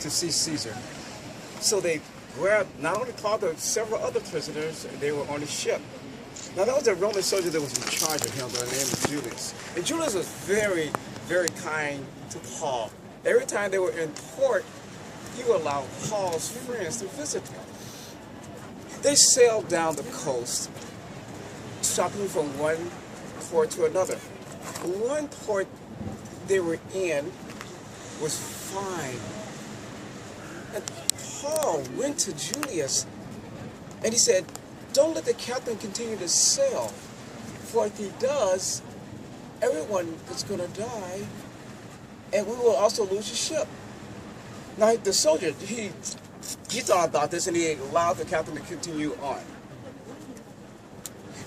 to see Caesar. So they grabbed not only Paul, but several other prisoners. They were on the ship. Now, there was a Roman soldier that was in charge of him by the name of Julius. And Julius was very, very kind to Paul. Every time they were in port, he would allow Paul's friends to visit him. They sailed down the coast, stopping from one port to another. One port they were in was fine. And Paul went to Julius and he said, "Don't let the captain continue to sail, for if he does, everyone is going to die, and we will also lose the ship." Now, the soldier, he thought about this, and he allowed the captain to continue on.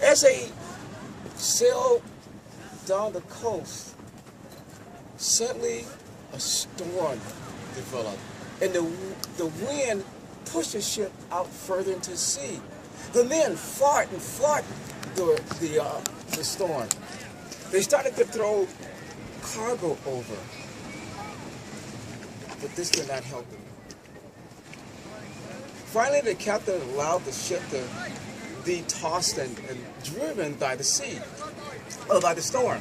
As they sailed down the coast, suddenly a storm developed, and the wind pushed the ship out further into the sea. The men fought and fought the storm. They started to throw cargo over, but this did not help them. Finally, the captain allowed the ship to be tossed and driven by the sea, or by the storm.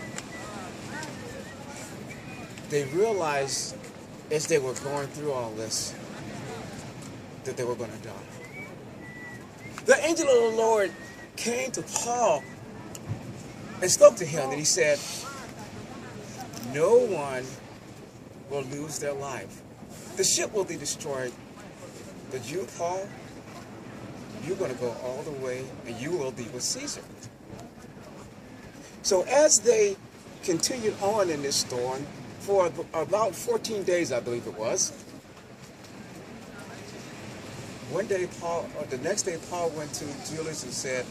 They realized as they were going through all this that they were going to die. The angel of the Lord came to Paul and spoke to him, and he said, "No one will lose their life. The ship will be destroyed, but you, Paul, you're going to go all the way, and you will be with Caesar." So as they continued on in this storm for about 14 days, I believe it was, one day the next day Paul went to Julius and said,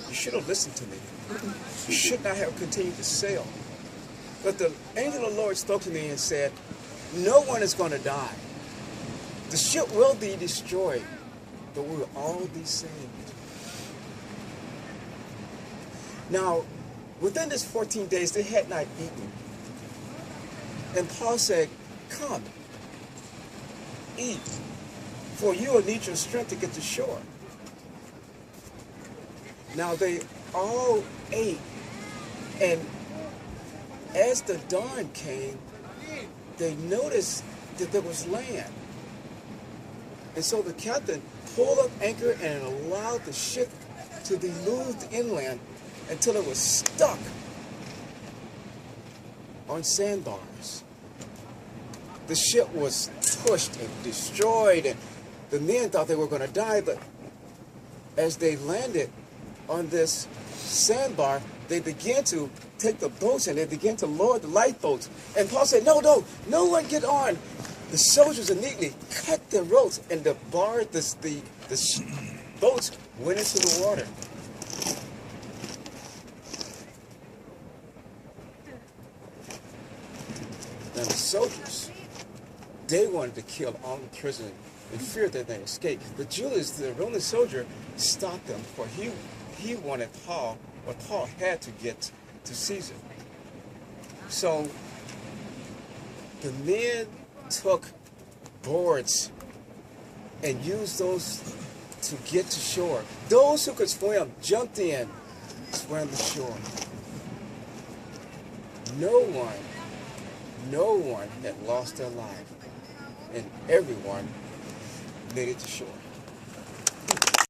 "You should have listened to me. You should not have continued to sail." But the angel of the Lord spoke to me and said, "No one is going to die. The ship will be destroyed, but we will all be saved." Now, within this 14 days, they had not eaten. And Paul said, "Come, eat, for you will need your strength to get to shore." Now, they all ate, and as the dawn came, they noticed that there was land. And so the captain pulled up anchor and allowed the ship to be moved inland until it was stuck on sandbars. The ship was pushed and destroyed, and the men thought they were going to die, but as they landed on this sandbar, they began to take the boats and they began to lower the lifeboats. And Paul said, no one get on. The soldiers immediately cut the ropes, and the boats went into the water. Now the soldiers, they wanted to kill all the prisoners in fear that they'd escape. But Julius, the Roman soldier, stopped them, for he wanted Paul, or Paul had to get to Caesar. So the men took boards and used those to get to shore. Those who could swim jumped in, swam to shore. No one had lost their life, and everyone made it to shore.